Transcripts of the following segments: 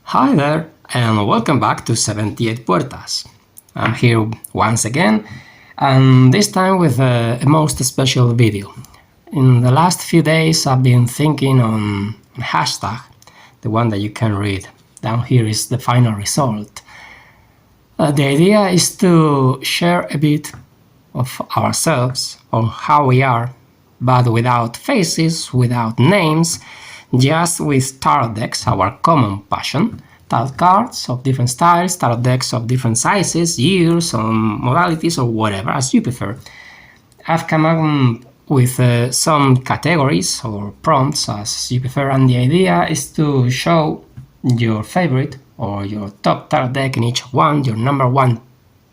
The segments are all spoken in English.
Hi there, and welcome back to 78 Puertas. I'm here once again, and this time with a most special video. In the last few days I've been thinking on a hashtag, the one that you can read. Down here is the final result. The idea is to share a bit of ourselves, or how we are, but without faces, without names, just with tarot decks, our common passion. Tarot cards of different styles, tarot decks of different sizes, years, or modalities, or whatever, as you prefer. I've come up with some categories or prompts, as you prefer, and the idea is to show your favorite or your top tarot deck in each one, your number one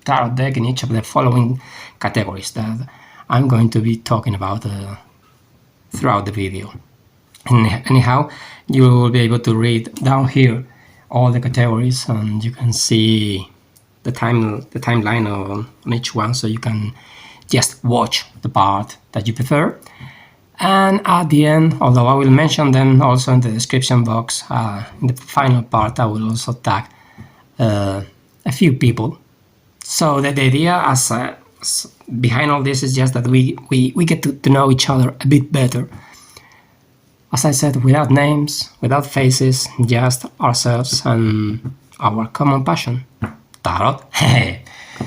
tarot deck in each of the following categories that I'm going to be talking about throughout the video. And anyhow, you will be able to read down here all the categories, and you can see the timeline on each one, so you can just watch the part that you prefer. And at the end, although I will mention them also in the description box, in the final part I will also tag a few people. So the idea behind all this is just that we get to know each other a bit better. As I said, without names, without faces, just ourselves and our common passion, tarot.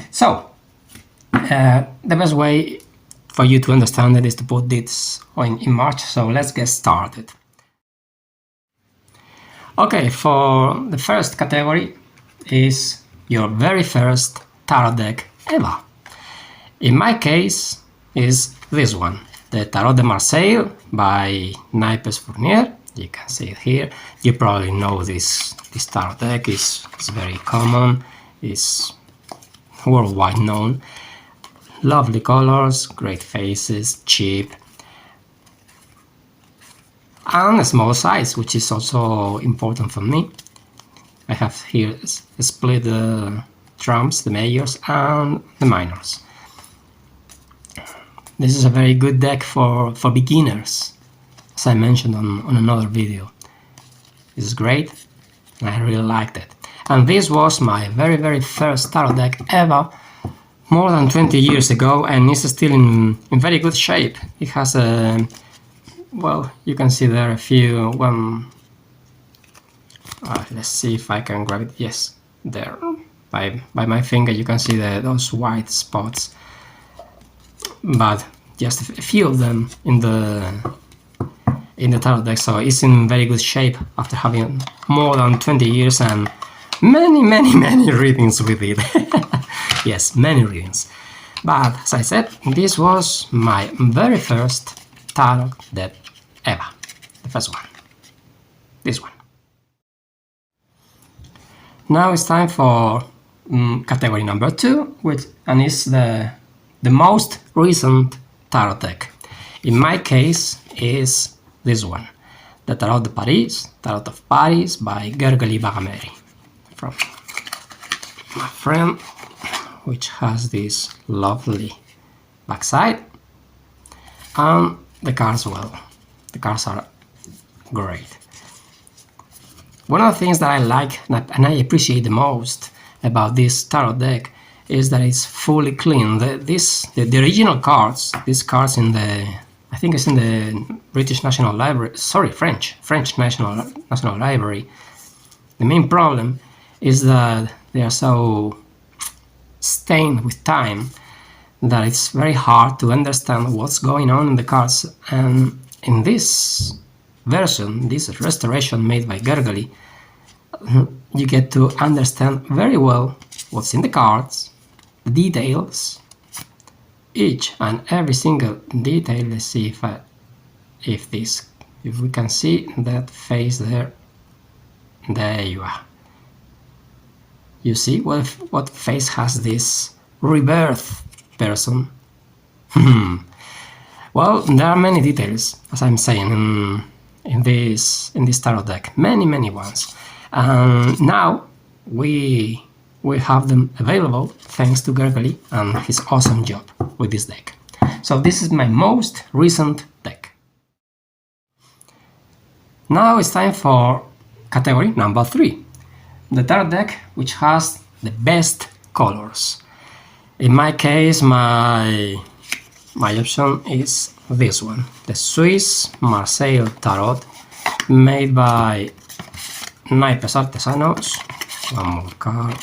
So, the best way for you to understand it is to put this in March, so let's get started. Okay, for the first category is your very first tarot deck ever. In my case, is this one. The Tarot de Marseille by Naipes Fournier. You can see it here. You probably know this tarot deck. It's very common. It's worldwide known. Lovely colors, great faces, cheap, and a small size, which is also important for me. I have here split the trumps, the majors, and the minors. This is a very good deck for beginners, as I mentioned on another video. This is great, and I really liked it. And this was my very first tarot deck ever, more than 20 years ago, and it's still in very good shape. It has a, well, you can see there a few, let's see if I can grab it. Yes, there, by my finger you can see those white spots. But just a few of them in the tarot deck, so it's in very good shape after having more than 20 years and many readings with it. Yes, many readings. But as I said, this was my very first tarot deck ever. The first one. This one. Now it's time for category number 2, and it's the most recent tarot deck. In my case is this one, the Tarot de Paris, Tarot of Paris by Gergely Bagameri, from my friend, which has this lovely backside, and the cards, well, the cards are great. One of the things that I like and I appreciate the most about this tarot deck is that it's fully clean. The original cards, these cards in the, I think it's in the British National Library, sorry, French National Library. The main problem is that they are so stained with time that it's very hard to understand what's going on in the cards. And in this version, this restoration made by Gergely, you get to understand very well what's in the cards, the details, each and every single detail. Let's see if we can see that face there. There you are. You see what face has this rebirth person? Well, there are many details, as I'm saying, in this tarot deck, many ones. Now we have them available thanks to Gergely and his awesome job with this deck. So this is my most recent deck. Now it's time for category number 3. the tarot deck which has the best colors. In my case, my option is this one, the Swiss Marseille Tarot, made by Naipes Artesanos. One more card.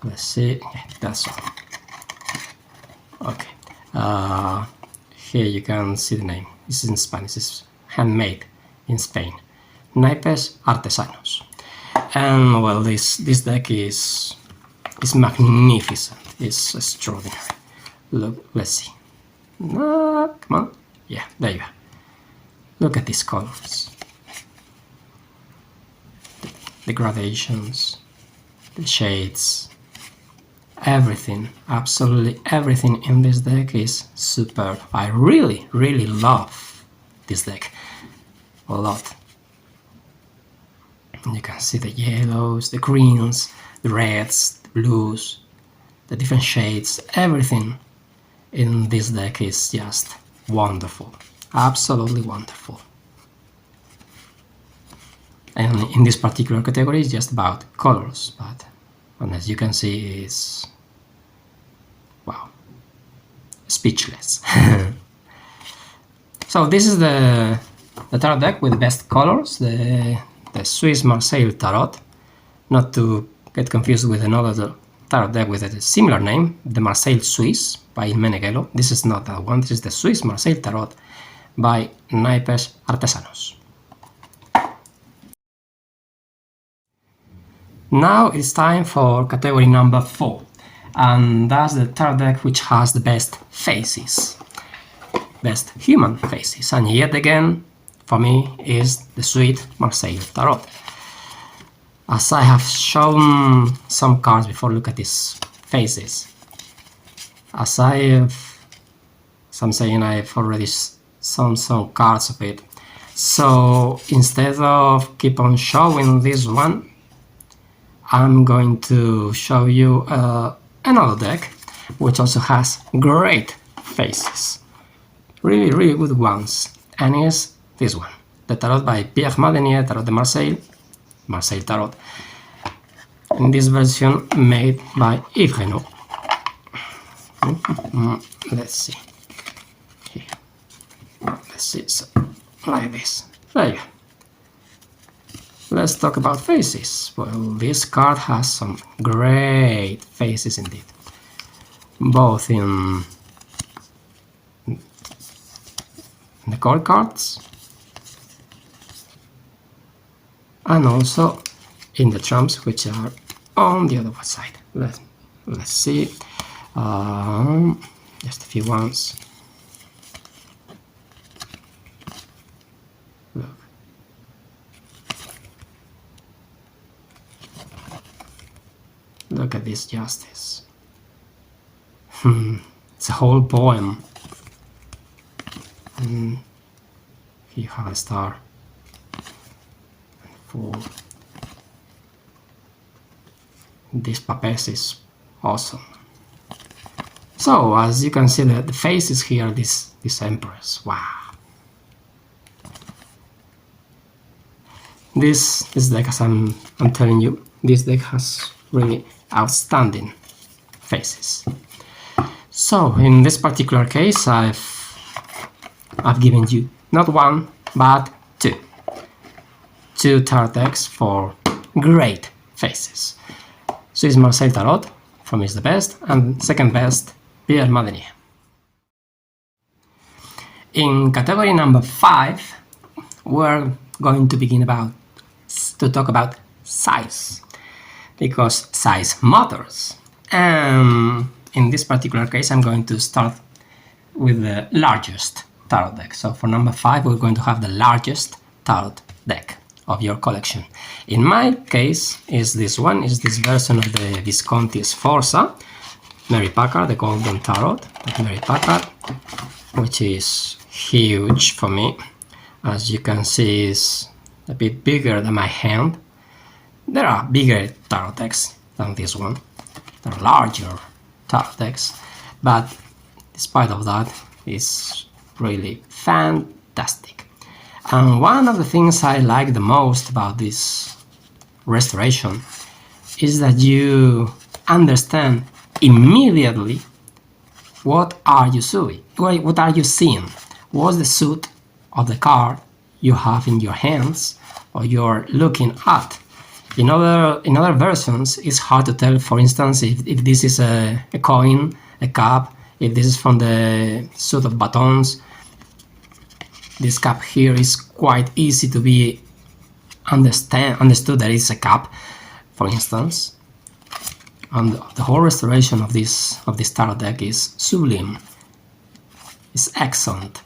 Let's see. Yeah, that's all. Okay. Here you can see the name. This is in Spanish. It's handmade in Spain. Naipes Artesanos. And well, this deck is magnificent. It's extraordinary. Look, let's see. Come on. Yeah, there you are. Look at these colors. The gradations, the shades, everything, absolutely everything in this deck is superb. I really, really love this deck a lot. And you can see the yellows, the greens, the reds, the blues, the different shades, everything in this deck is just wonderful, absolutely wonderful. And in this particular category, it's just about colors, but as you can see, it's wow, speechless. So this is the tarot deck with the best colors, the Swiss Marseille Tarot, not to get confused with another tarot deck with a similar name, the Marseille Swiss by Meneghello. This is not that one, this is the Swiss Marseille Tarot by Naipes Artesanos. Now it's time for category number 4, and that's the tarot deck which has the best faces, best human faces, and yet again, for me, is the Swiss Marseille Tarot. As I have shown some cards before, look at these faces. As I'm saying, I've already shown some cards of it. So instead of keep on showing this one, I'm going to show you another deck which also has great faces, really, really good ones, and is this one, the Tarot by Pierre Madenier, Tarot de Marseille, Marseille Tarot, in this version made by Yves Renaud. Let's see. Here. Let's see, so, like this. There you go. Let's talk about faces. Well, this card has some great faces indeed, both in the core cards and also in the trumps, which are on the other side. Let's see. Just a few ones. Look. Look at this justice. It's a whole poem. And here you have a star. And 4. This papes is awesome. So as you can see, the faces here, this empress. Wow. This deck, as I'm telling you, this deck has really outstanding faces. So in this particular case, I've given you not one but two tarot decks for great faces. Swiss Marseille Tarot from is the best, and second best, Pierre Madenier. In category number 5, we're going to begin to talk about size, because size matters. And in this particular case, I'm going to start with the largest tarot deck. So for number 5, we're going to have the largest tarot deck of your collection. In my case, is this one, is this version of the Visconti Sforza, Mary Packard, the Golden Tarot of Mary Packard, which is huge for me. As you can see, it's a bit bigger than my hand. There are bigger tarot decks than this one. There are larger tarot decks, but despite of that, it's really fantastic. And one of the things I like the most about this restoration is that you understand immediately what are you seeing. What are you seeing? What's the suit of the card you have in your hands or you're looking at? In other versions, it's hard to tell, for instance, if this is a coin, a cup, if this is from the suit of batons. This cup here is quite easy to be understood that it's a cup, for instance. And the whole restoration of this tarot deck is sublime. It's excellent.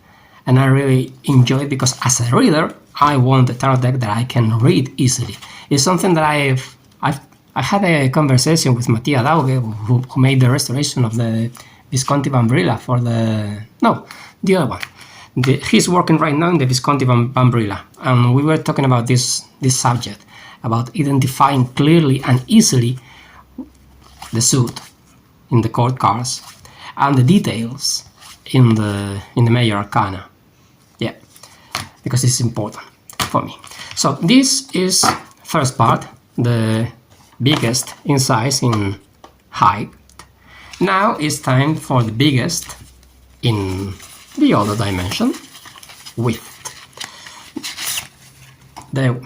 And I really enjoy it because as a reader, I want a tarot deck that I can read easily. It's something that I had a conversation with Mattia Dauge, who made the restoration of the Visconti Vambrilla for the other one. He's working right now in the Visconti Vambrilla, and we were talking about this subject, about identifying clearly and easily the suit in the court cards and the details in the major arcana. Yeah, because it's important for me. So this is first part, the biggest in size, in height. Now it's time for the biggest in the other dimension, width. The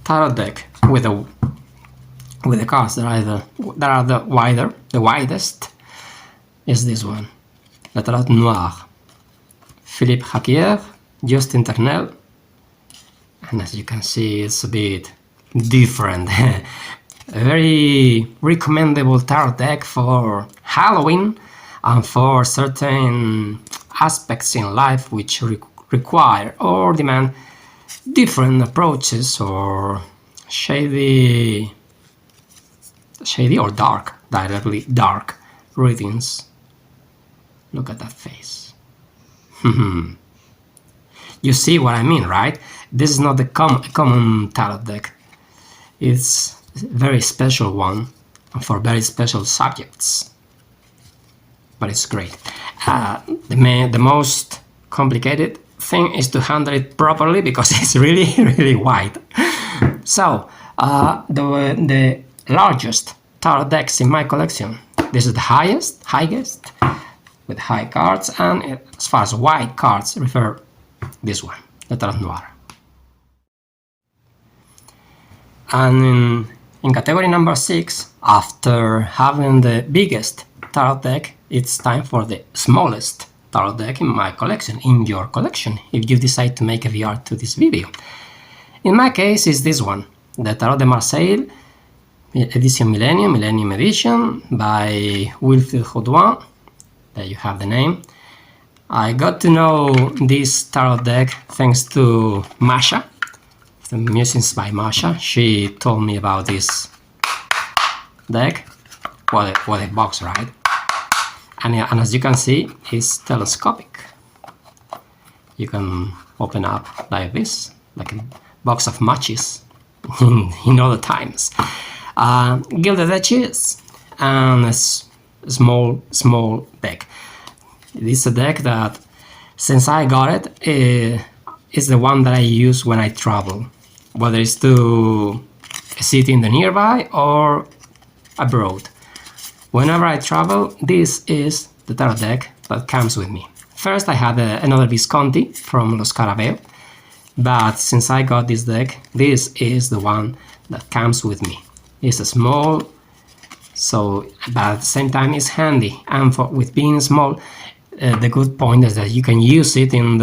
tarot deck with the cards that are the widest is this one, the Tarot Noir, Philippe Jacquier, Justin Ternel, and as you can see, it's a bit different. A very recommendable tarot deck for Halloween and for certain aspects in life which require or demand different approaches or shady or dark, directly dark readings. Look at that face. You see what I mean, right? This is not a common tarot deck. It's a very special one for very special subjects. But it's great. The most complicated thing is to handle it properly because it's really, really wide. So, the largest tarot decks in my collection. This is the highest with high cards, and as far as wide cards refer, this one, the Tarot Noir. And in category number 6, after having the biggest tarot deck, it's time for the smallest tarot deck in my collection, in your collection, if you decide to make a VR to this video. In my case, it's this one, the Tarot de Marseille, Edition Millennium Edition by Wilfried Jodoin. There you have the name. I got to know this tarot deck thanks to Masha, the Musings by Masha. She told me about this deck. What a box, right? And as you can see, it's telescopic. You can open up like this, like a box of matches in other times. Gilded edges and a small deck. This is a deck that, since I got it, is the one that I use when I travel, whether it's to a city in the nearby or abroad. Whenever I travel, this is the tarot deck that comes with me. First, I had another Visconti from Lo Scarabeo, but since I got this deck, this is the one that comes with me. It's small, but at the same time it's handy, and with being small, the good point is that you can use it in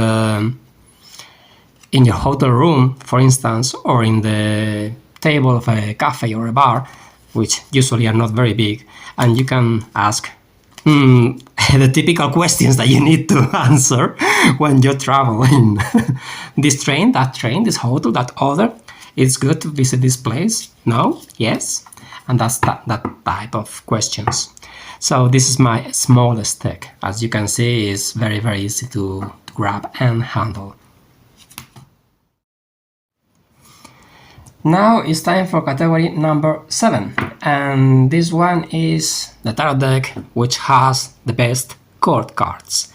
your hotel room, for instance, or in the table of a cafe or a bar, which usually are not very big, and you can ask the typical questions that you need to answer when you travel in this train, that train, this hotel, that other. It's good to visit this place. No? Yes? And that's that type of questions. So this is my smallest deck. As you can see, it's very, very easy to grab and handle. Now it's time for category number 7, and this one is the tarot deck which has the best court cards.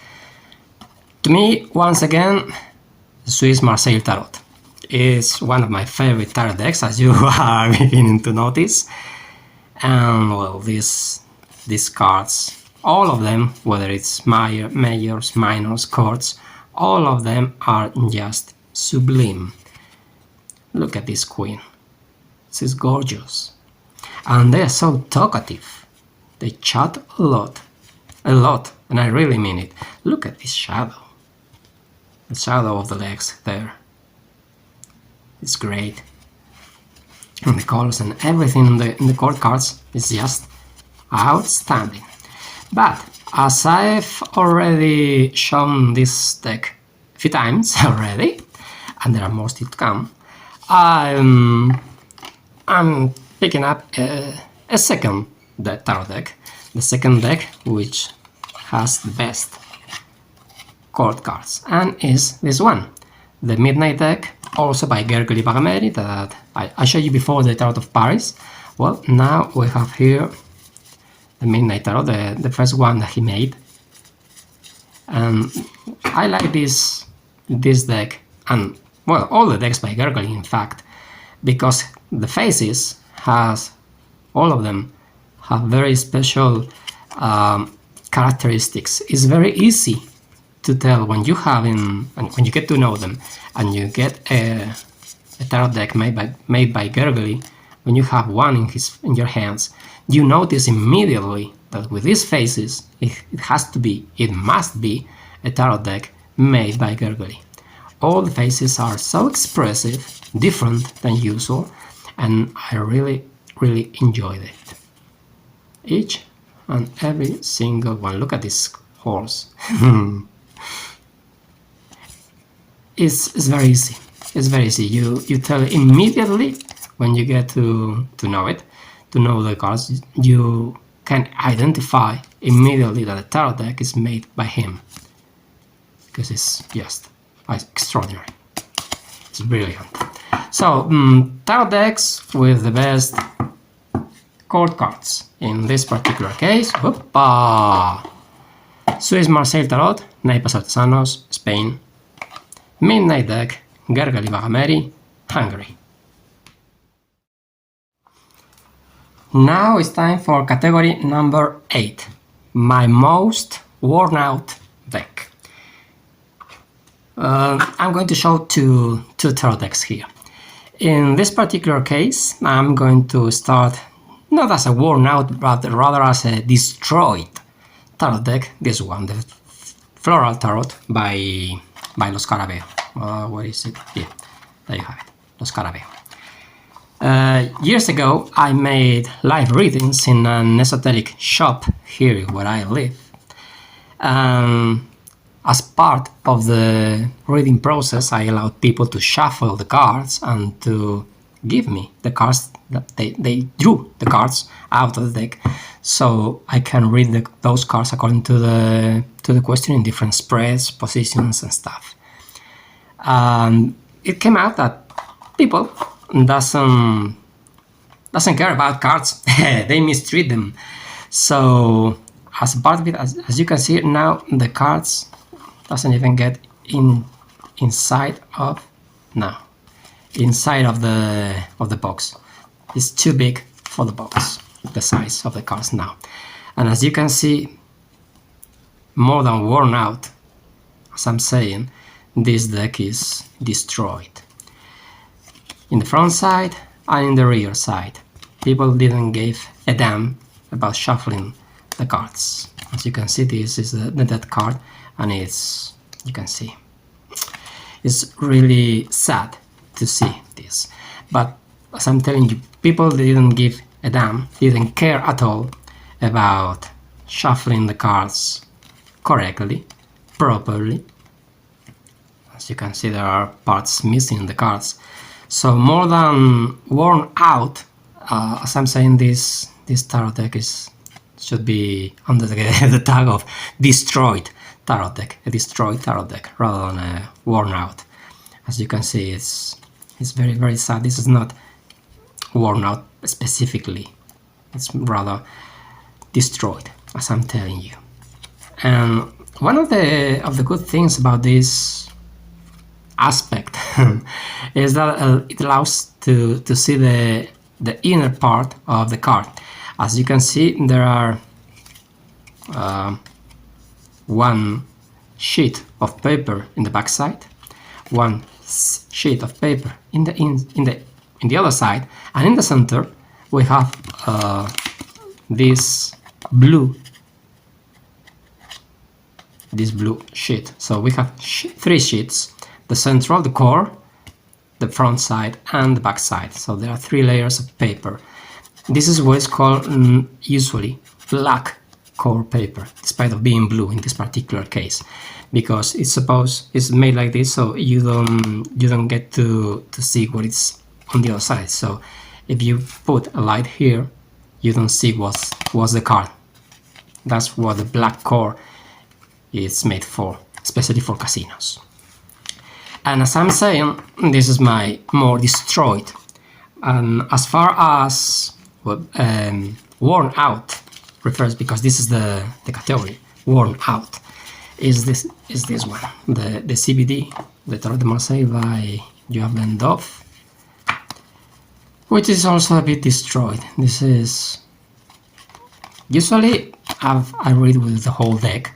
To me, once again, Swiss Marseille Tarot. is one of my favorite tarot decks, as you are beginning to notice. And well, these cards, all of them, whether it's majors, minors, chords, all of them are just sublime. Look at this queen. She's gorgeous. And they're so talkative. They chat a lot, and I really mean it. Look at this shadow. The shadow of the legs there. It's great. And the colors and everything in the chord cards is just outstanding. But as I've already shown this deck a few times already, and there are more still to come, I'm picking up a second tarot deck, the second deck which has the best chord cards, and is this one, the Midnight deck, also by Gergely Bagameri, that I showed you before, the Tarot of Paris. Well, now we have here the Midnight Tarot, the first one that he made, and I like this deck, and well, all the decks by Gergely in fact, because the faces all of them have very special characteristics. It's very easy to tell when you get to know them, and you get a tarot deck made by Gergely. When you have one in your hands, you notice immediately that with these faces, it must be a tarot deck made by Gergely. All the faces are so expressive, different than usual, and I really enjoyed it. Each and every single one. Look at this horse. It's very easy. It's very easy. You tell immediately when you get to know it, to know the cards. You can identify immediately that a tarot deck is made by him, because it's just extraordinary. It's brilliant. So tarot decks with the best chord cards. In this particular case, Swiss Marseille Tarot, Naipes Artesanos, Spain. Midnight deck, Gergely Bagameri, Hungary. Now it's time for category number 8, my most worn out deck. I'm going to show two tarot decks here. In this particular case, I'm going to start not as a worn out, but rather as a destroyed tarot deck. This one, the Floral Tarot by Los Carabeo. Where is it? Here, there you have it, Los Carabeo. Years ago, I made live readings in an esoteric shop here where I live. As part of the reading process, I allowed people to shuffle the cards and to give me the cards that they drew the cards out of the deck, so I can read those cards according to the question in different spreads, positions, and stuff. It came out that people doesn't care about cards. They mistreat them. So as part of it, as you can see now, the cards doesn't even get inside of the box. It's too big for the box, the size of the cards now. And as you can see, more than worn out, as I'm saying, this deck is destroyed. In the front side and in the rear side, people didn't give a damn about shuffling the cards. As you can see, this is the dead card, and you can see, it's really sad to see this. But as I'm telling you, people didn't give a damn, didn't care at all about shuffling the cards correctly, properly. As you can see, there are parts missing in the cards. So more than worn out, as I'm saying, this tarot deck should be under the tag of destroyed tarot deck, a destroyed tarot deck, rather than a worn out. As you can see, it's very, very sad. This is not worn out specifically. It's rather destroyed, as I'm telling you. And one of the good things about this aspect is that it allows to see the inner part of the card. As you can see, there are one sheet of paper in the back side, one sheet of paper in the other side, and in the center we have this blue sheet. So we have three sheets: the central, the core, the front side, and the back side. So there are 3 layers of paper. This is what is called usually black core paper, despite of being blue in this particular case, because it's made like this, so you don't get to see what is on the other side. So if you put a light here, you don't see what's the card. That's what the black core is made for, especially for casinos. And as I'm saying, this is my more destroyed. And as far as worn out refers, because this is the category, worn out, is this one, the CBD, the Tarot de Marseille by Joab Vendov, which is also a bit destroyed. This is usually I read with the whole deck,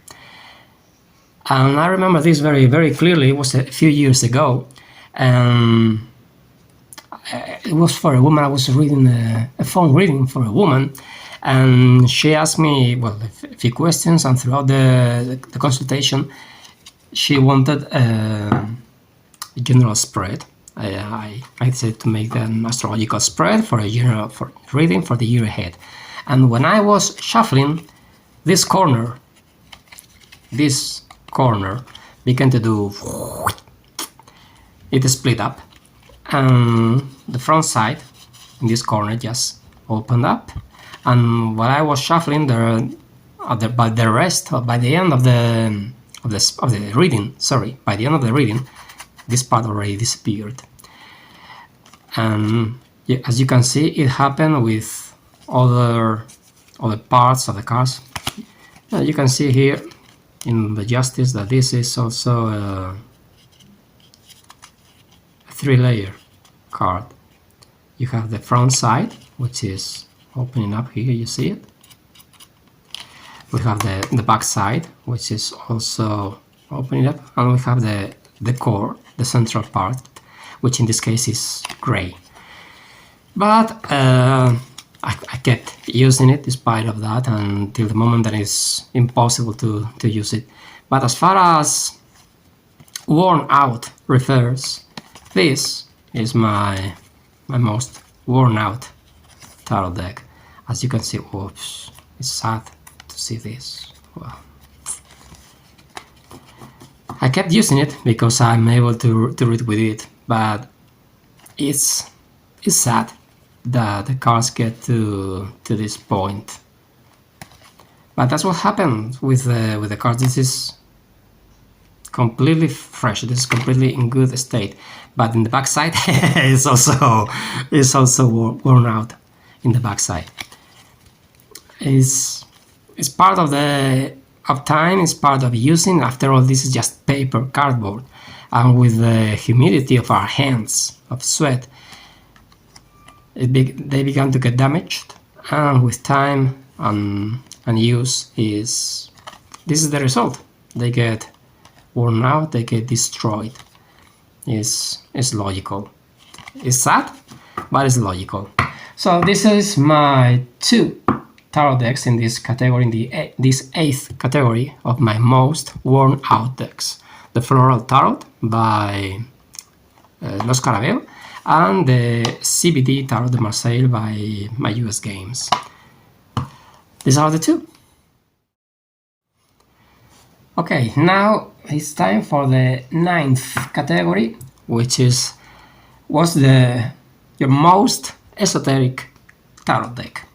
and I remember this very, very clearly. It was a few years ago, and it was for a woman. I was reading a phone reading for a woman, and she asked me, well, a few questions, and throughout the consultation, she wanted a general spread. I decided to make an astrological spread for reading for the year ahead. And when I was shuffling, this corner began to do, it split up, and the front side in this corner just opened up. And while I was shuffling, by the end of the reading, this part already disappeared. And as you can see, it happened with other parts of the cards. You can see here in the Justice that this is also a 3-layer card. You have the front side, which is opening up here, you see it. We have the back side, which is also opening up, and we have the core, the central part, which in this case is gray. But I kept using it despite of that until the moment that it's impossible to use it. But as far as worn out refers, this is my most worn out tarot deck. As you can see, whoops, it's sad to see this. Well, I kept using it because I'm able to read with it, but it's sad that the cards get to this point. But that's what happened with the cards. This is completely fresh. This is completely in good state. But in the back side, it's also worn out. In the back side, it's part of time. It's part of using. After all, this is just paper, cardboard, and with the humidity of our hands, of sweat, they began to get damaged, and with time and use, this is the result. They get worn out, they get destroyed. It's logical. It's sad, but it's logical. So this is my 2 tarot decks in this category, in this 8th category of my most worn out decks. The Floral Tarot by Los Carabeo, and the CBD Tarot de Marseille by my US Games. These are the 2. Okay, now it's time for the 9th category, which is what's your most esoteric tarot deck.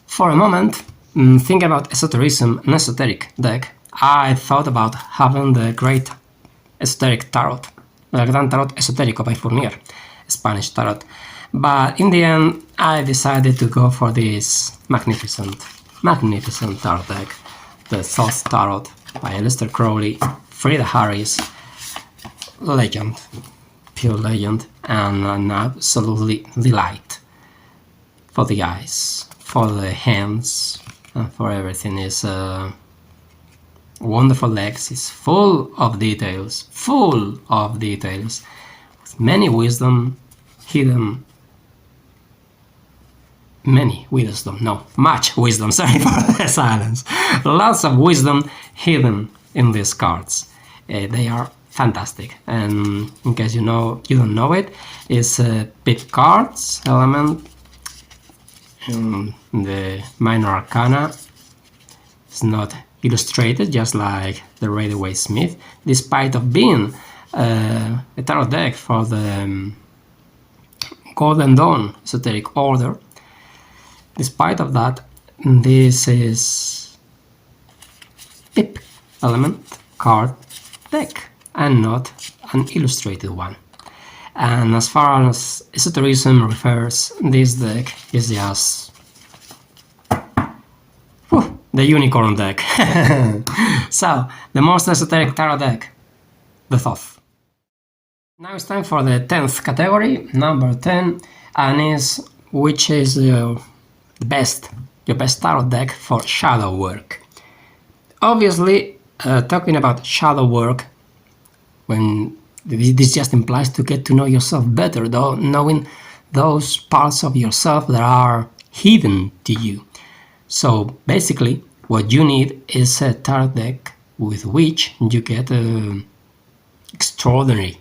For a moment, thinking about esotericism and esoteric deck, I thought about having the Great Esoteric Tarot, the Gran Tarot Esotérico by Fournier, Spanish tarot. But in the end, I decided to go for this magnificent tarot deck, the Thoth Tarot by Aleister Crowley, Frida Harris, legend, pure legend, and an absolutely delight for the eyes, for the hands, and for everything. Is wonderful legs. It's full of details, with many wisdom hidden. Much wisdom, sorry for the silence. Lots of wisdom hidden in these cards. They are fantastic, and in case you don't know it, it's a pip cards element in the minor arcana. It's not illustrated, just like the Railway Smith, despite of being a tarot deck for the Golden Dawn Esoteric Order. Despite of that, this is pip element card deck and not an illustrated one. And as far as esotericism refers, this deck is just the unicorn deck. So, the most esoteric tarot deck, the Thoth. Now it's time for the 10th category, number 10, and which is your best tarot deck for shadow work. Obviously, talking about shadow work, when this just implies to get to know yourself better, though, knowing those parts of yourself that are hidden to you. So basically, what you need is a tarot deck with which you get an extraordinary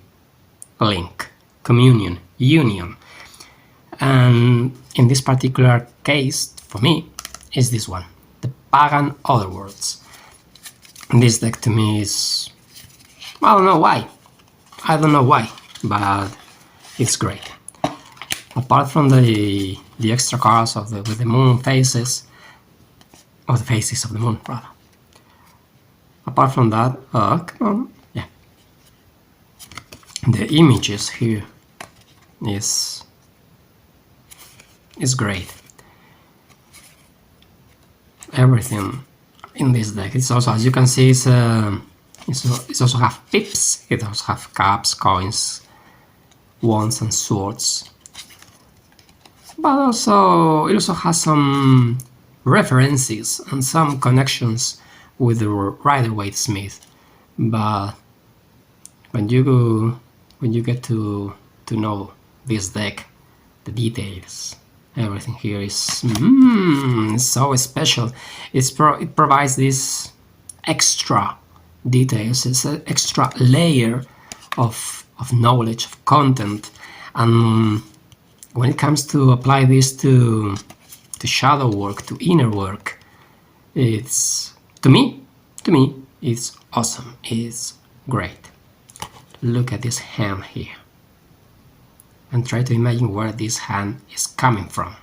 link, communion, union. And in this particular case, for me, is this one, the Pagan Otherworlds. This deck to me is, I don't know why, but it's great. Apart from the extra cards with the moon faces, or the faces of the moon, rather. Apart from that, come on, yeah. The images here is great. Everything in this deck. It's also, as you can see, it's also have pips. It also have cups, coins, wands, and swords. But also, it also has some references and some connections with the Rider-Waite Smith. But when you get to know this deck, the details, everything here is so special. It provides this extra details, it's an extra layer of knowledge, of content, and when it comes to apply this to shadow work, to inner work, it's to me it's awesome. It's great. Look at this hand here and try to imagine where this hand is coming from.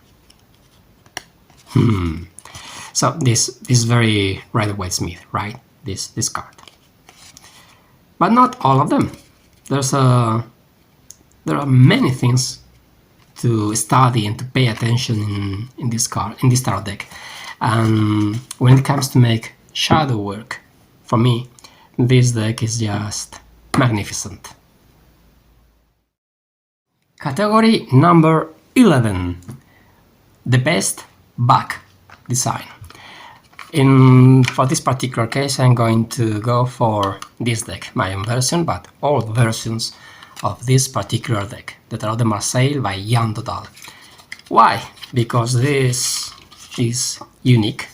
So this is very Rider-Waite Smith, right? This card. But not all of them. There are many things to study and to pay attention in this tarot deck. And when it comes to make shadow work, for me, this deck is just magnificent. Category number 11, the best back design. For this particular case, I'm going to go for this deck, my own version, but all versions of this particular deck, the Tarot de Marseille by Jan Total. Why? Because this is unique.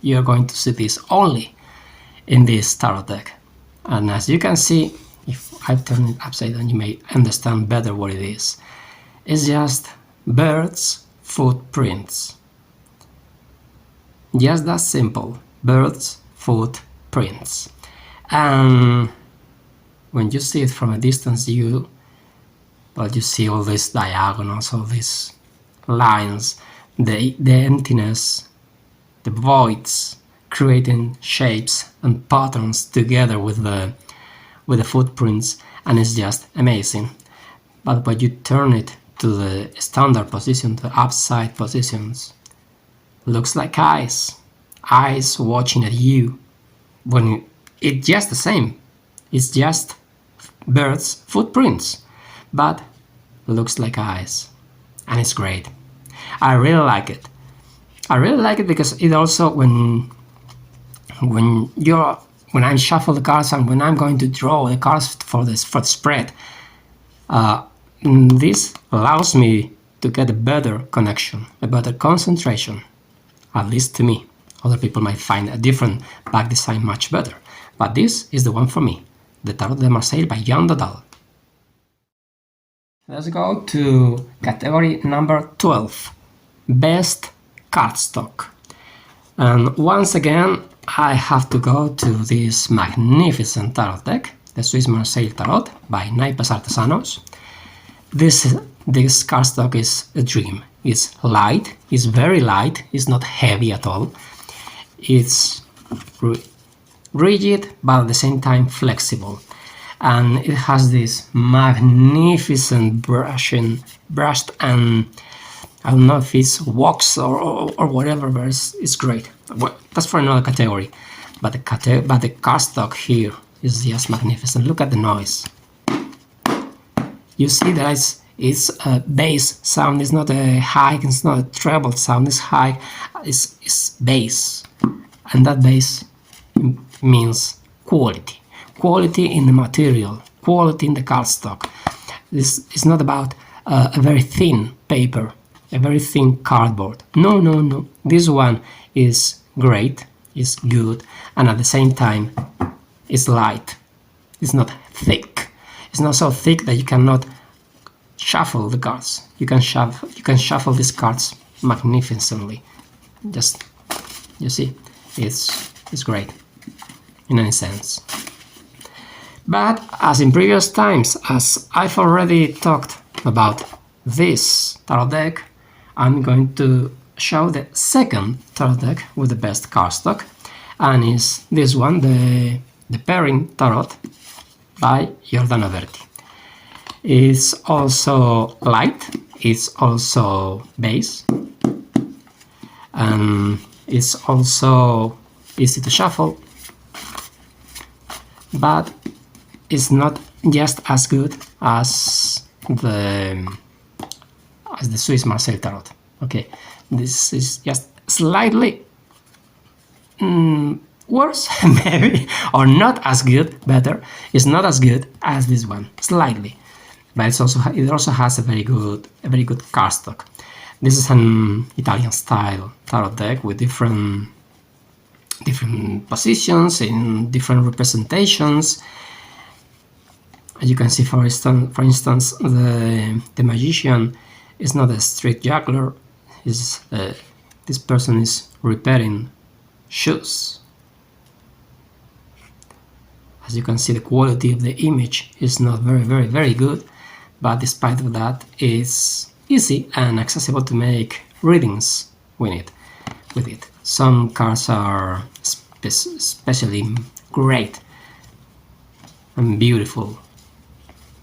You're going to see this only in this tarot deck. And as you can see, if I turn it upside down, you may understand better what it is. It's just birds' footprints. Just that simple, birds' footprints. And when you see it from a distance, you see all these diagonals, all these lines, the emptiness, the voids, creating shapes and patterns together with the footprints, and it's just amazing. But when you turn it to the standard position, the upside positions, looks like eyes watching at you, when it's just the same. It's just birds' footprints, but looks like eyes, and it's great. I really like it. I really like it because it also, when I shuffle the cards and when I'm going to draw the cards for the spread, this allows me to get a better connection, a better concentration, at least to me. Other people might find a different back design much better, but this is the one for me, the Tarot de Marseille by Jean Dodal. Let's go to category number 12, Best Cardstock. And once again, I have to go to this magnificent tarot deck, the Swiss Marseille Tarot by Naipes Artesanos. This cardstock is a dream. It's light, it's very light, it's not heavy at all. It's rigid, but at the same time flexible. And it has this magnificent brushed, and I don't know if it's wax or whatever, but it's great. Well, that's for another category. But the cardstock here is just magnificent. Look at the noise. You see that it's a bass sound. It's not a high. It's not a treble sound. It's high. It's bass, and that bass means quality. Quality in the material. Quality in the cardstock. This is not about a very thin paper, a very thin cardboard. No. This one is great, is good, and at the same time it's light. It's not thick. It's not so thick that you cannot shuffle the cards. You can shuffle these cards magnificently. Just, you see, it's great in any sense. But as in previous times, as I've already talked about this tarot deck, I'm going to show the second tarot deck with the best cardstock, and is this one, the Pairing Tarot by Giordano Berti. It's also light, it's also bass, and it's also easy to shuffle, but it's not just as good as the Swiss Marseille Tarot. Okay, this is just slightly worse, maybe, or not as good. Better, it's not as good as this one, slightly, but it also has a very good cardstock. This is an Italian style tarot deck with different positions in different representations. As you can see, for instance, the magician is not a street juggler. This person is repairing shoes. As you can see, the quality of the image is not very good, but despite of that, it's easy and accessible to make readings with it. Some cards are especially great and beautiful.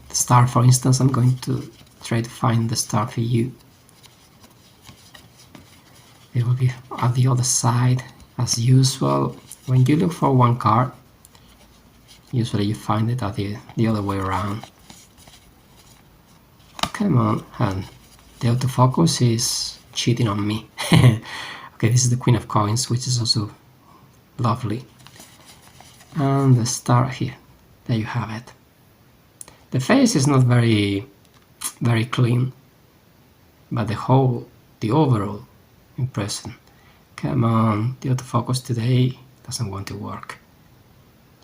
The star, for instance, I'm going to try to find the star for you. It will be at the other side, as usual. When you look for one card, usually you find it at the other way around. Come on, and the autofocus is cheating on me. Okay, this is the Queen of Coins, which is also lovely. And the star here, there you have it. The face is not very clean, but the overall impression. Come on, the autofocus today doesn't want to work.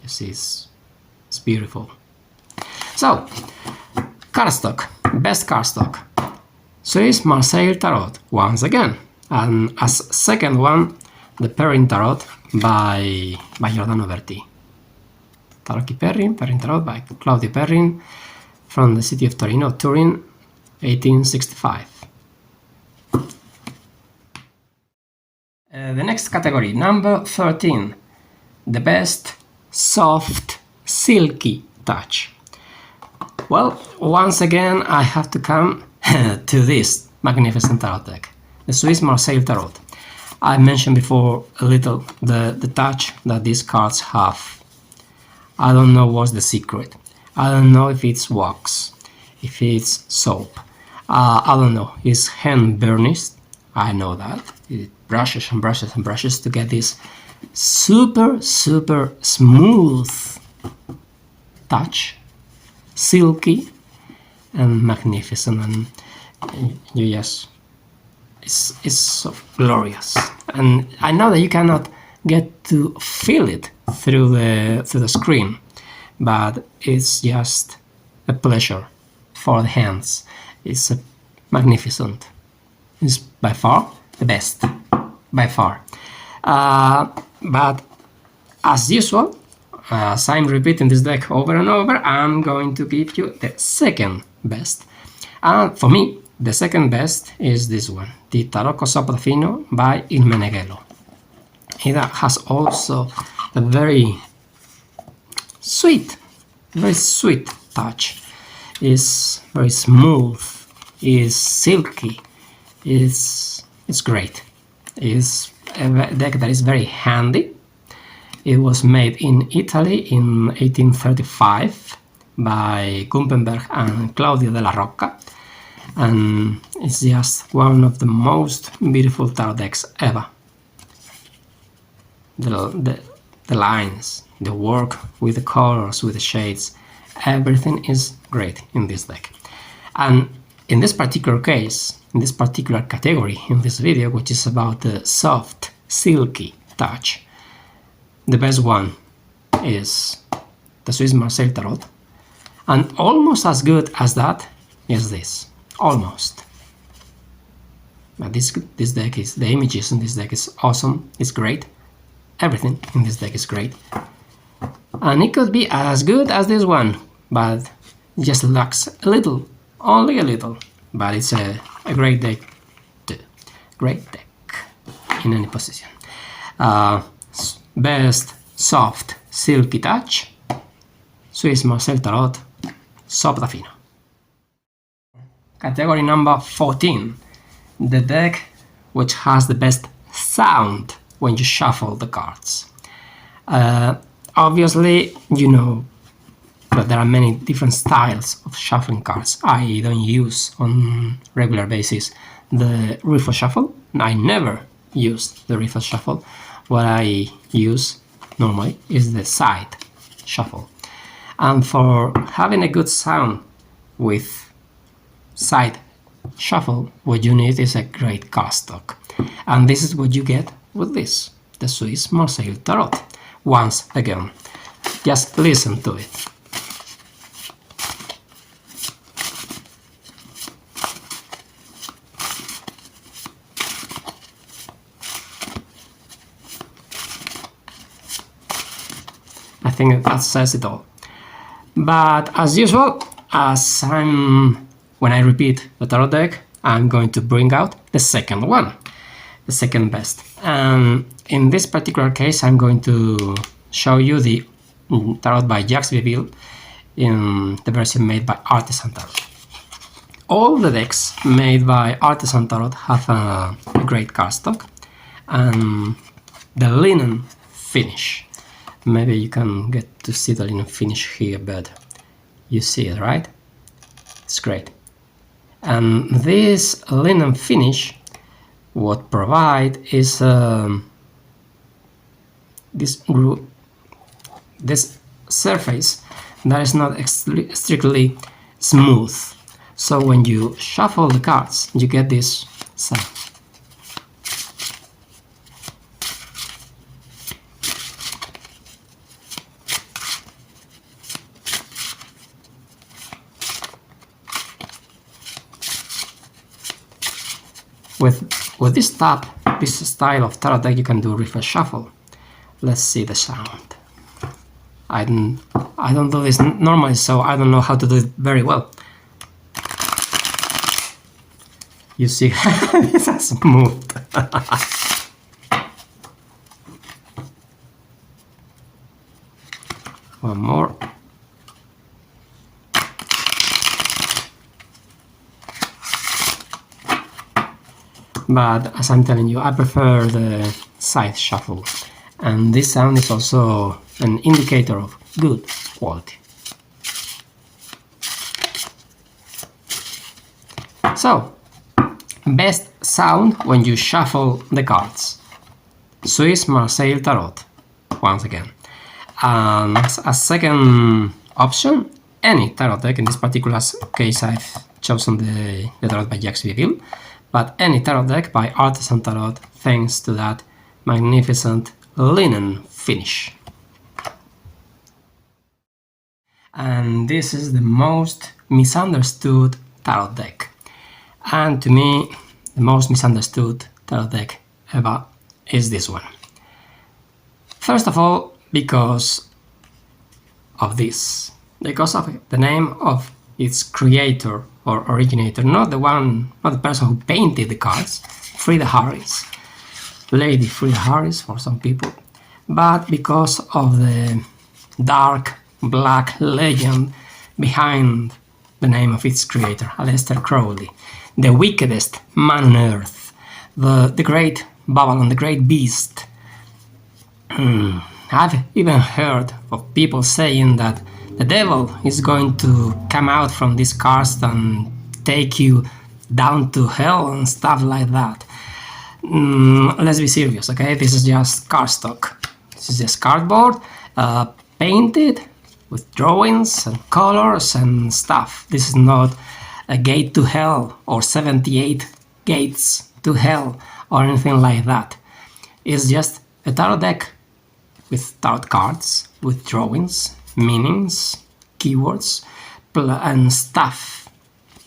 You see, it's beautiful. So, cardstock, best cardstock, Swiss Marseille Tarot once again, and as second one, the Pairing Tarot by Giordano Berti. Tarocchi Pairing Tarot by Claudio Perrin, from the city of Torino, Turin, 1865. The next category, number 13, the best soft silky touch. Well, once again I have to come to this magnificent tarot deck, the Swiss Marseille Tarot. I mentioned before a little the touch that these cards have. I don't know what's the secret. I don't know if it's wax, if it's soap. I don't know. It's hand burnished. I know that. It brushes and brushes and brushes to get this super smooth touch, silky and magnificent, and you just it's so glorious. And I know that you cannot get to feel it through the screen, but it's just a pleasure for the hands. It's magnificent. It's by far the best, by far. But as usual, as I'm repeating this deck over and over, I'm going to give you the second best. And for me, the second best is this one, the Tarocco Soprafino by Il Meneghello. It has also a very sweet touch. It's very smooth, it's silky, it's great. It's a deck that is very handy. It was made in Italy in 1835 by Gumpenberg and Claudio della Rocca, and it's just one of the most beautiful tarot decks ever. The lines, the work with the colors, with the shades, everything is great in this deck. And in this particular case, in this particular category in this video, which is about the soft, silky touch, the best one is the Swiss Marseille Tarot, and almost as good as that is this, almost. But this deck is, the images in this deck is awesome, it's great, everything in this deck is great, and it could be as good as this one, but it just lacks a little, only a little, but it's a great deck too. Great deck in any position. Best soft silky touch, Swiss Marseille Tarot Soprafino. Category number 14, the deck which has the best sound when you shuffle the cards. Obviously, you know that there are many different styles of shuffling cards. I don't use on regular basis the riffle shuffle. I never used the riffle shuffle. What I use normally is the side shuffle. And for having a good sound with side shuffle, what you need is a great cardstock. And this is what you get with this, the Swiss Marseille Tarot. Once again, just listen to it. I think that says it all. But as usual, when I repeat the tarot deck, I'm going to bring out the second one, the second best. And in this particular case, I'm going to show you the tarot by Jacques Viville in the version made by Artisan Tarot. All the decks made by Artisan Tarot have a great cardstock and the linen finish. Maybe you can get to see the linen finish here, but you see it, right? It's great. And this linen finish, what provide is this surface that is not strictly smooth. So when you shuffle the cards, you get this sound. With this style of tarot deck, you can do riffle shuffle. Let's see the sound. I don't do this normally, so I don't know how to do it very well. You see, this has moved. One more. But as I'm telling you, I prefer the side shuffle, and this sound is also an indicator of good quality. So, best sound when you shuffle the cards. Swiss Marseille Tarot, once again. And as a second option, any tarot deck. In this particular case, I've chosen the tarot by Jacques Viville, but any tarot deck by Artisan Tarot, thanks to that magnificent linen finish. And this is the most misunderstood tarot deck. And to me, the most misunderstood tarot deck ever is this one. First of all, because of this. Because of the name of its creator or originator, not the person who painted the cards, Frida Harris, Lady Frida Harris for some people, but because of the dark black legend behind the name of its creator, Aleister Crowley, the wickedest man on earth, the great Babylon, the great beast. I've even heard of people saying that the devil is going to come out from this cast and take you down to hell and stuff like that. Let's be serious, okay? This is just cardstock. This is just cardboard, painted with drawings and colors and stuff. This is not a gate to hell or 78 gates to hell or anything like that. It's just a tarot deck with tarot cards, with drawings, meanings, keywords, and stuff.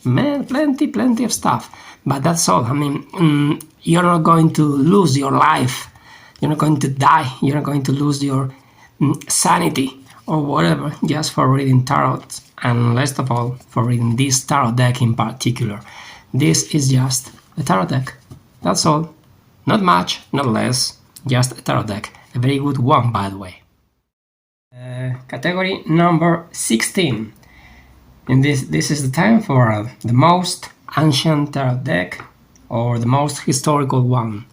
Man, plenty of stuff. But that's all. I mean, you're not going to lose your life. You're not going to die. You're not going to lose your sanity or whatever just for reading tarot, and least of all for reading this tarot deck in particular. This is just a tarot deck. That's all. Not much, not less. Just a tarot deck. A very good one, by the way. Category number 16. And this is the time for the most ancient tarot deck, or the most historical one.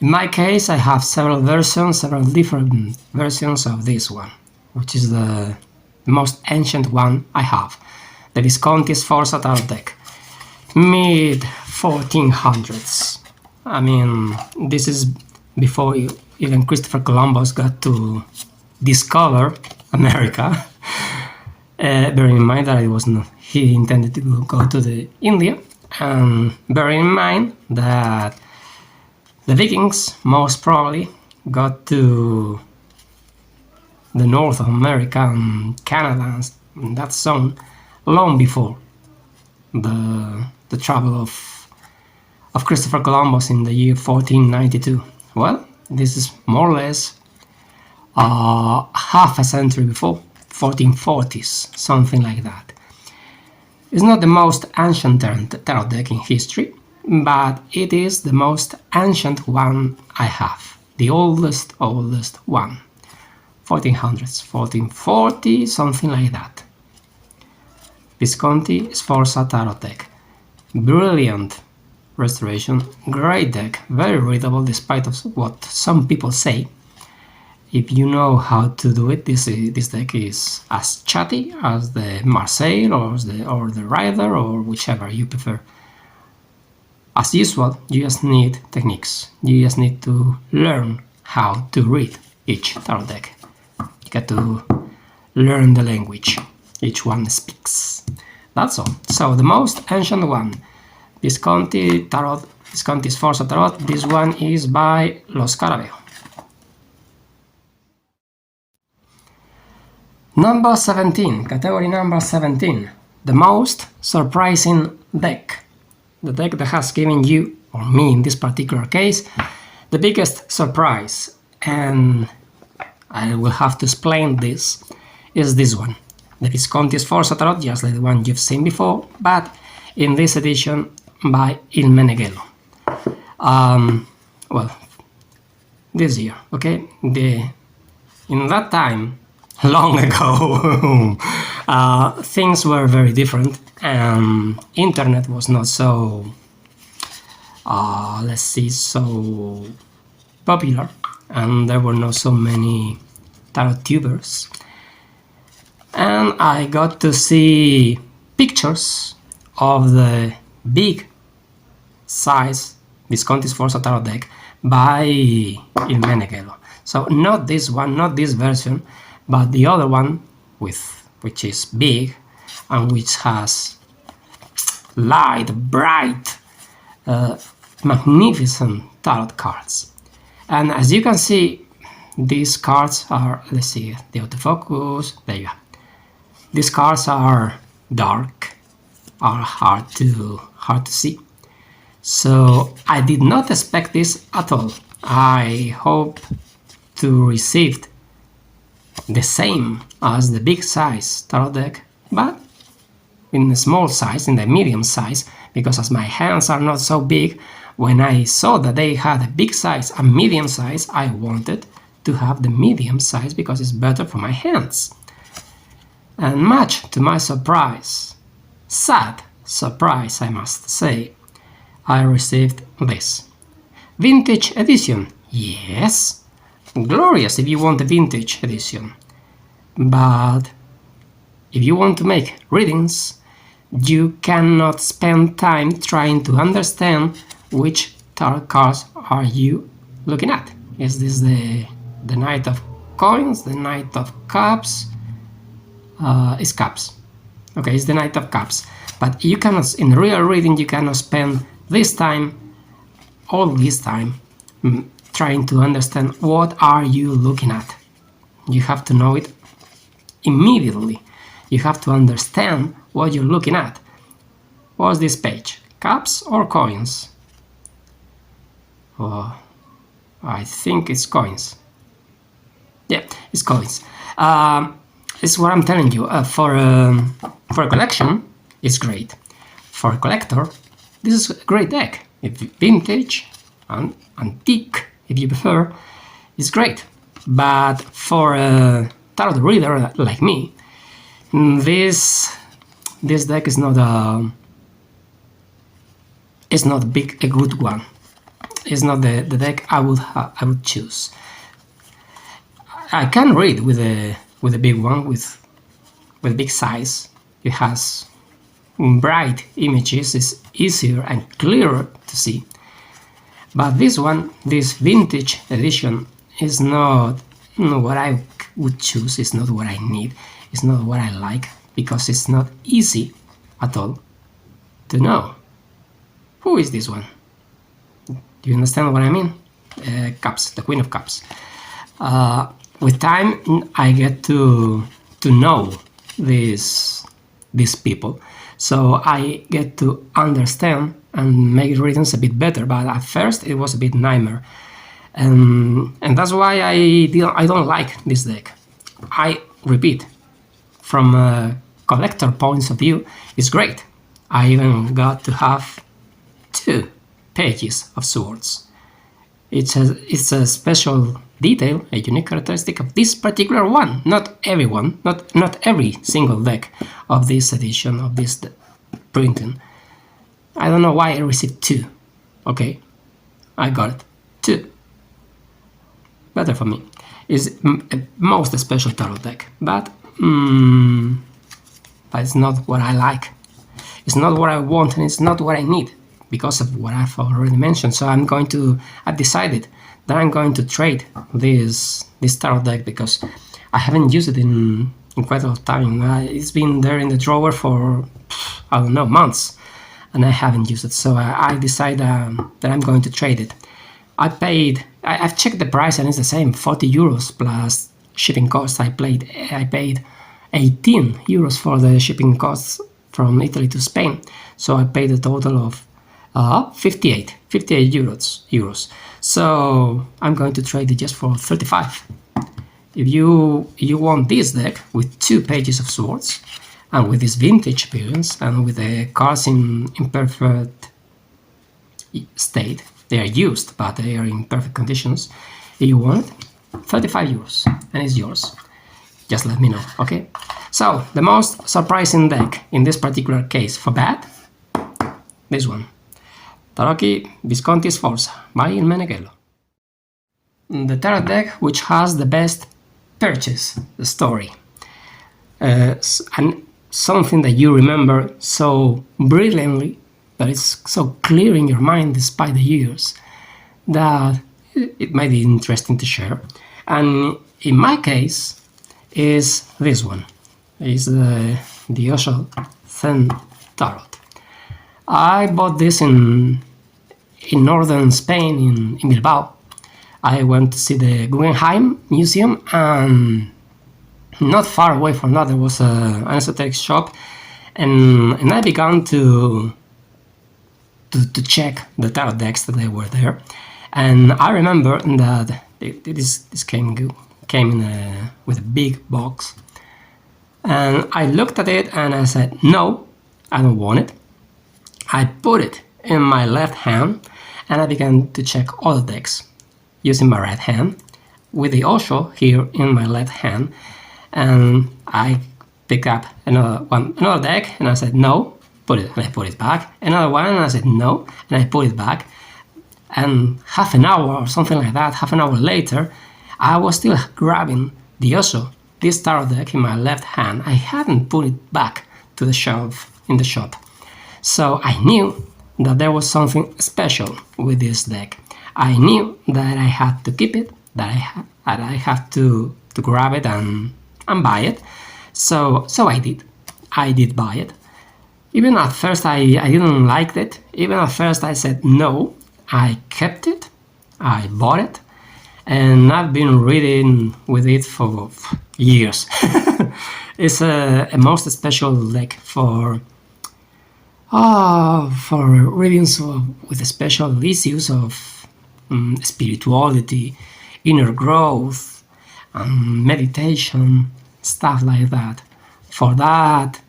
In my case, I have several different versions of this one, which is the most ancient one I have. The Visconti Sforza tarot deck. Mid 1400s. I mean, this is before even Christopher Columbus got to discover America. Bearing in mind that he intended to go to the India, and bearing in mind that the Vikings most probably got to the North of America and Canada and that zone long before the travel of Christopher Columbus in the year 1492. Well, this is more or less half a century before, 1440s, something like that. It's not the most ancient tarot deck in history, but it is the most ancient one I have. The oldest one. 1400s, 1440, something like that. Visconti Sforza tarot deck. Brilliant restoration, great deck, very readable despite of what some people say. If you know how to do it, this deck is as chatty as the Marseille or the Rider, or whichever you prefer. As usual, you just need techniques. You just need to learn how to read each tarot deck. You get to learn the language each one speaks. That's all. So the most ancient one, Visconti Sforza Tarot. This one is by Los Carabejo. Number 17, category number 17, the most surprising deck. The deck that has given you, or me in this particular case, the biggest surprise, and I will have to explain this, is this one. The Visconti Sforza Tarot, just like the one you've seen before, but in this edition by Il Meneghello. Well, this year, okay? In that time, long ago, things were very different, and internet was not so, let's see, so popular, and there were not so many tarot tubers. And I got to see pictures of the big size Visconti Sforza tarot deck by Il Meneghello. So not this one, not this version, but the other one which is big and which has light, bright, magnificent tarot cards. And as you can see, these cards are, let's see, the autofocus, there you go. These cards are dark, are hard to see. So I did not expect this at all. I hope to receive the same as the big size tarot deck, but in the small size, in the medium size, because as my hands are not so big, when I saw that they had a big size and medium size, I wanted to have the medium size because it's better for my hands. And much to my surprise, sad surprise I must say, I received this. Vintage edition, yes, glorious if you want a vintage edition. But if you want to make readings, you cannot spend time trying to understand which tarot cards are you looking at. Is this the Knight of Coins, the Knight of Cups? It's Cups. Okay, it's the Knight of Cups. But you cannot, in real reading, you cannot spend this time, all this time, trying to understand what are you looking at. You have to know it immediately. You have to understand what you're looking at. What's this page? Cups or coins? Oh, I think it's coins. Yeah, it's coins. It's what I'm telling you. For a collection, it's great. For a collector, this is a great deck. If vintage and antique, if you prefer, it's great. But for a tarot reader like me, this deck is not a good one. It's not the deck I would choose. I can read with a big one, with big size. It has bright images, it's easier and clearer to see. But this one, this vintage edition, is not what I would choose. It's not what I need. It's not what I like, because it's not easy at all to know. Who is this one? Do you understand what I mean? Cups, the Queen of Cups. With time, I get to know these people, so I get to understand and make readings a bit better. But at first, it was a bit nightmare, and that's why I don't like this deck. I repeat, from a collector points of view, it's great. I even got to have 2 pages of swords. It's a special detail, a unique characteristic of this particular one. Not everyone, not every single deck of this edition, of this printing. I don't know why I received 2. Okay, I got it. 2. Better for me. It's a most special tarot deck, but it's not what I like. It's not what I want, and it's not what I need, because of what I've already mentioned. So I've decided that I'm going to trade this tarot deck, because I haven't used it in quite a lot of time. It's been there in the drawer for, I don't know, months, and I haven't used it. So I decided that I'm going to trade it. I've checked the price, and it's the same, 40 euros plus shipping costs. I paid 18 euros for the shipping costs from Italy to Spain. So I paid a total of 58 euros. So I'm going to trade it just for 35. If you want this deck with 2 pages of swords, and with this vintage appearance, and with the cards in perfect state, they are used, but they are in perfect conditions. If you want it, 35 euros, and it's yours. Just let me know, okay? So, the most surprising deck in this particular case, for bad, this one. Tarocchi Visconti Sforza by Il Meneghello. The tarot deck which has the best purchase story. And something that you remember so brilliantly but it's so clear in your mind despite the years that it might be interesting to share. And in my case is this one, is the Osho Zen Tarot. I bought this in northern Spain, in Bilbao. I went to see the Guggenheim Museum, and not far away from that there was an esoteric shop, and I began to check the tarot decks that they were there. And I remember that this came in with a big box, and I looked at it and I said, no, I don't want it. I put it in my left hand and I began to check all the decks using my right hand with the Osho here in my left hand, and I picked up another deck and I said no, put it, and I put it back. Another one and I said no, and I put it back. And half an hour or something like that, half an hour later, I was still grabbing the Osho, this tarot deck, in my left hand. I hadn't put it back to the shelf in the shop. So I knew that there was something special with this deck. I knew that I had to keep it, that I had to grab it and buy it. So I did. I did buy it. Even at first I didn't like it. Even at first I said no. I kept it, I bought it, and I've been reading with it for years. It's a most special deck for readings with special issues of spirituality, inner growth, meditation, stuff like that. For that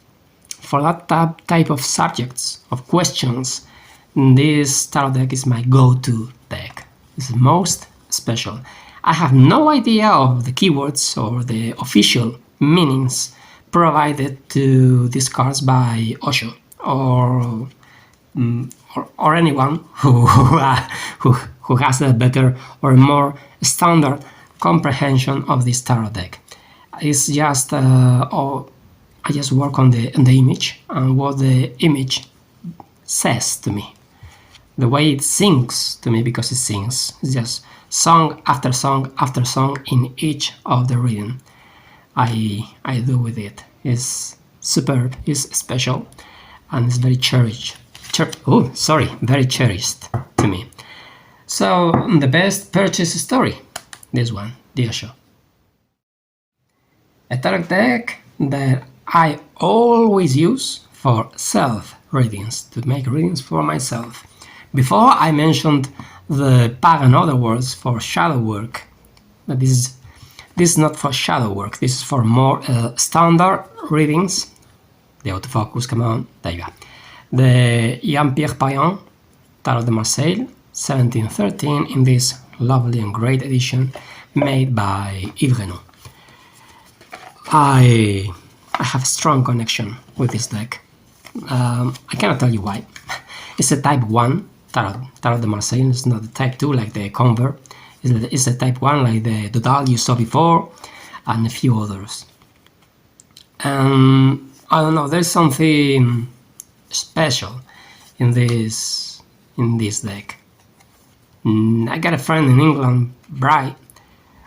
type of subjects, of questions, this tarot deck is my go-to deck. It's the most special. I have no idea of the keywords or the official meanings provided to these cards by Osho or anyone who has a better or more standard comprehension of this tarot deck. It's just I just work on the image and what the image says to me. The way it sings to me, because it sings. It's just song after song after song in each of the reading I do with it. It's superb, it's special, and it's very cherished. Very cherished to me. So the best purchase story, this one, the Osho. A tarot deck that I always use for self-readings, to make readings for myself. Before I mentioned the pagan other words for shadow work, but this is not for shadow work, this is for more standard readings. The autofocus, come on, there you go. The Jean-Pierre Payan Tarot de Marseille, 1713, in this lovely and great edition made by Yves Renaud. I have a strong connection with this deck. I cannot tell you why. It's a type 1 Tarot de Marseille. It's not a type 2 like the Convert. It's a type 1 like the Dodal you saw before, and a few others. I don't know, there's something special in this deck. I got a friend in England, Bry,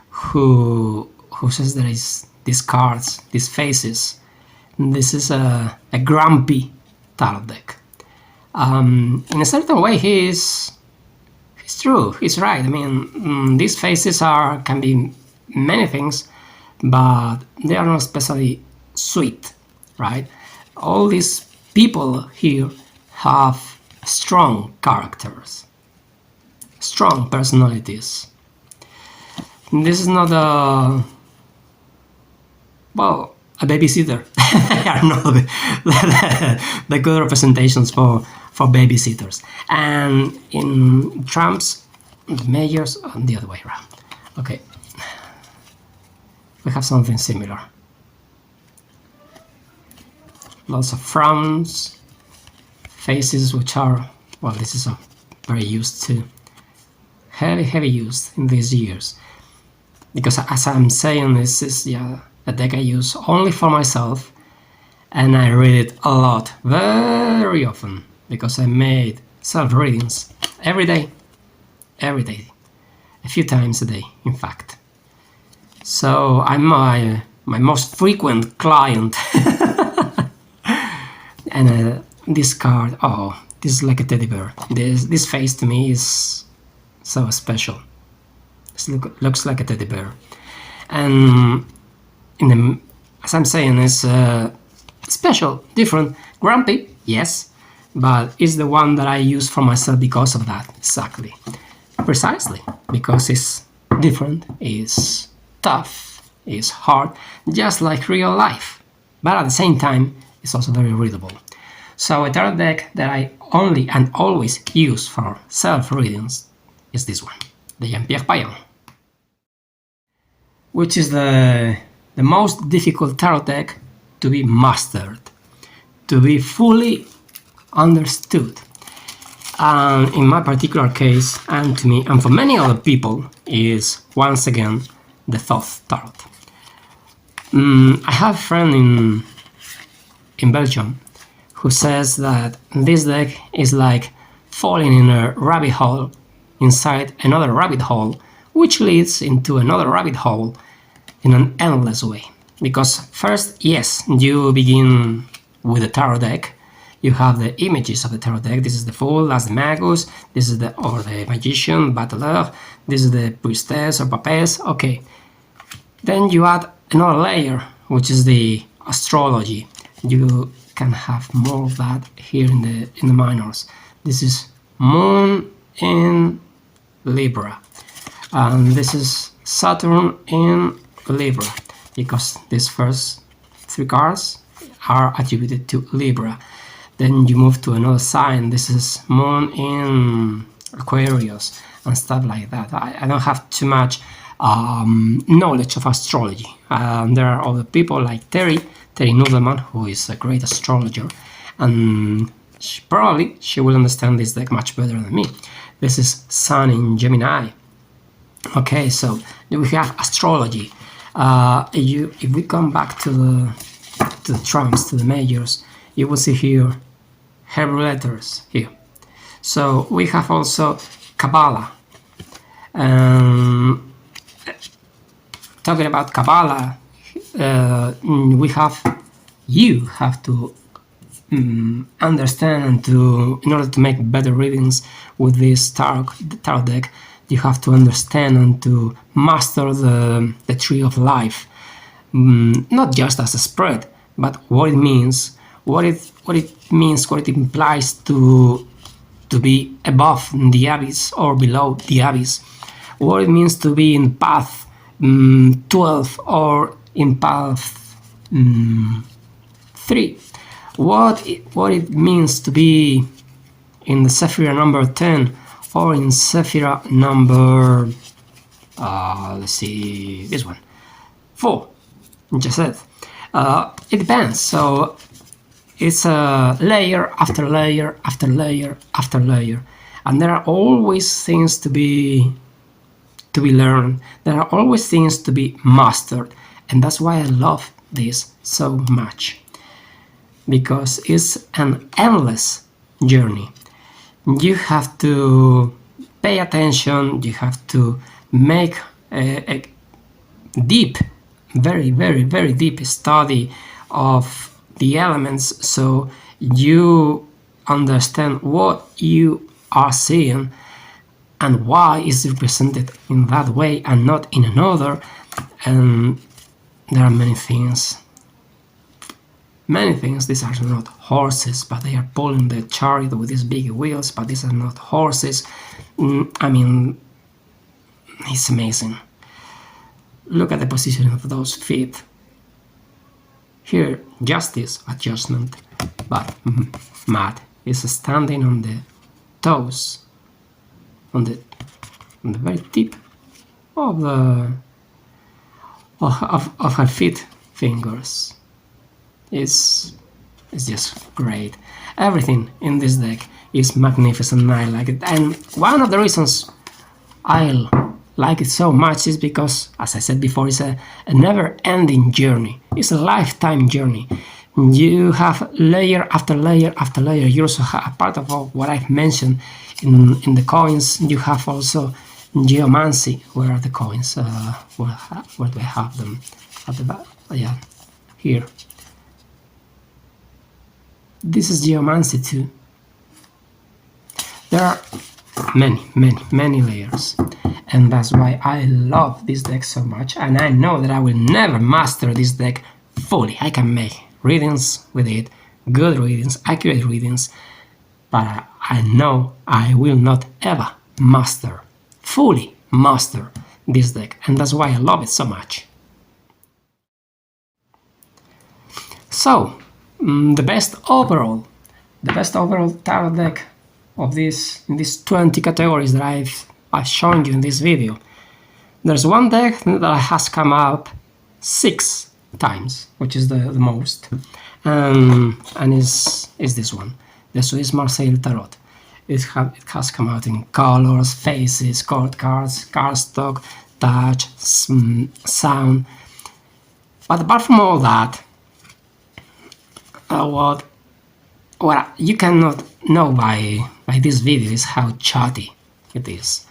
who says there is these cards, these faces. This is a grumpy tarot deck. In a certain way, he's true. He's right. I mean, these faces can be many things, but they are not especially sweet, right? All these people here have strong characters, strong personalities. This is not a babysitter. I don't know the good representations for babysitters. And in Trump's, the mayors, the other way around. Okay, we have something similar. Lots of frowns, faces which are, well, this is very used to, heavy used in these years. Because as I'm saying, this is a deck I use only for myself, and I read it a lot, very often, because I made self-readings every day, a few times a day, in fact. So I'm my most frequent client. And this card, oh, this is like a teddy bear. This face to me is so special. This looks like a teddy bear. And as I'm saying, it's special, different, grumpy, yes, but it's the one that I use for myself because of that, exactly. Precisely, because it's different, it's tough, it's hard, just like real life. But at the same time, it's also very readable. So a tarot deck that I only and always use for self-readings is this one, the Jean-Pierre Payan, which is the most difficult tarot deck to be mastered, to be fully understood. And in my particular case, and to me, and for many other people, is once again the Thoth Tarot. I have a friend in Belgium who says that this deck is like falling in a rabbit hole inside another rabbit hole, which leads into another rabbit hole in an endless way. Because first, yes, you begin with the tarot deck. You have the images of the tarot deck. This is the Fool, that's the Magus, this is the Magician, Battleur, this is the Priestess or Papess. Okay. Then you add another layer, which is the astrology. You can have more of that here in the minors. This is Moon in Libra, and this is Saturn in Libra, because these first three cards are attributed to Libra. Then you move to another sign. This is Moon in Aquarius and stuff like that. I don't have too much knowledge of astrology. There are other people like Terry Nudelman, who is a great astrologer, and she will understand this deck much better than me. This is Sun in Gemini. Okay, so we have astrology. If we come back to the trumps, to the majors, you will see here Hebrew letters here. So we have also Kabbalah. Talking about Kabbalah, you have to understand, and in order to make better readings with this tarot deck, you have to understand and to master the tree of life, not just as a spread, but what it means, what it implies to be above the abyss or below the abyss, what it means to be in path 12 or in path 3, what it means to be in the Sephira number 10 or in Sephira number let's see, this one, 4, just said. It depends. So it's a layer after layer after layer after layer, and there are always things to be learned. There are always things to be mastered, and that's why I love this so much, because it's an endless journey. You have to pay attention, you have to make a deep, very, very, very deep study of the elements, so you understand what you are seeing and why it's represented in that way and not in another. And there are many things. These are not horses, but they are pulling the chariot with these big wheels, but these are not horses. I mean, it's amazing. Look at the position of those feet. Here, justice, adjustment, but Matt is standing on the toes, on the very tip of her feet fingers. It's just great. Everything in this deck is magnificent, and I like it. And one of the reasons I like it so much is because, as I said before, it's a never-ending journey. It's a lifetime journey. you have layer after layer after layer. You also have part of what I've mentioned in the coins. You have also geomancy. Where are the coins? Where do I have them? At the back. Yeah, here. This is geomancy too. There are many layers, and that's why I love this deck so much, and I know that I will never master this deck fully. I can make readings with it, good readings, accurate readings, but I know I will not ever fully master this deck, and that's why I love it so much. So, the best overall tarot deck of these 20 categories that I've shown you in this video. There's one deck that has come up 6 times, which is the most, and is this one, the Swiss Marseille Tarot. It has come out in colors, faces, court cards, cardstock, touch, sound. But apart from all that, what you cannot know by this video is how chatty it is.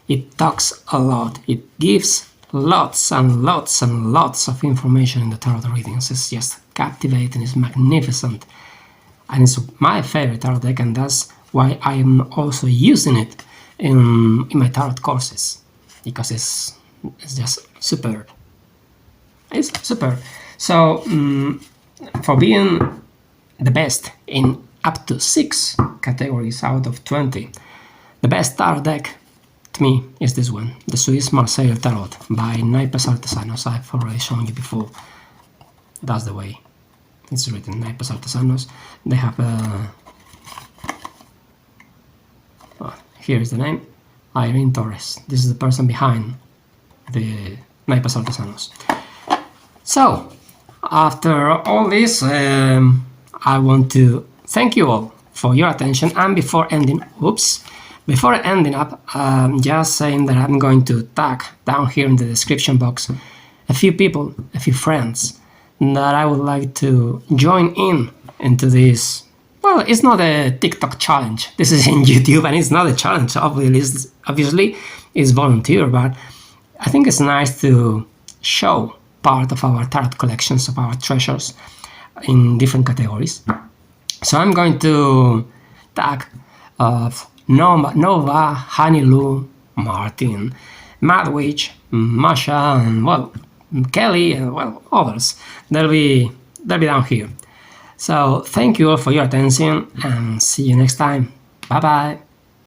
It talks a lot. It gives lots and lots and lots of information in the tarot readings. It's just captivating. It's magnificent, and it's my favorite tarot deck, and that's why I am also using it in my tarot courses, because it's just superb. It's superb. So for being the best in up to 6 categories out of 20, the best tarot deck to me is this one, the Swiss Marseille Tarot by Naipes Artesanos. I've already shown you before. That's the way it's written, Naipes Artesanos. They have here is the name, Irene Torres. This is the person behind the Naipes Artesanos. So after all this, I want to thank you all for your attention, and before ending up, just saying that I'm going to tag down here in the description box a few people, a few friends that I would like to join into this. Well, it's not a TikTok challenge. This is in YouTube, and it's not a challenge. Obviously, it's volunteer, but I think it's nice to show part of our tarot collections, of our treasures in different categories. So I'm going to tag Nova, Hanilu, Martin, Madwich, Masha, and well, Kelly, and well, others. They'll be down here. So thank you all for your attention, and see you next time. Bye bye.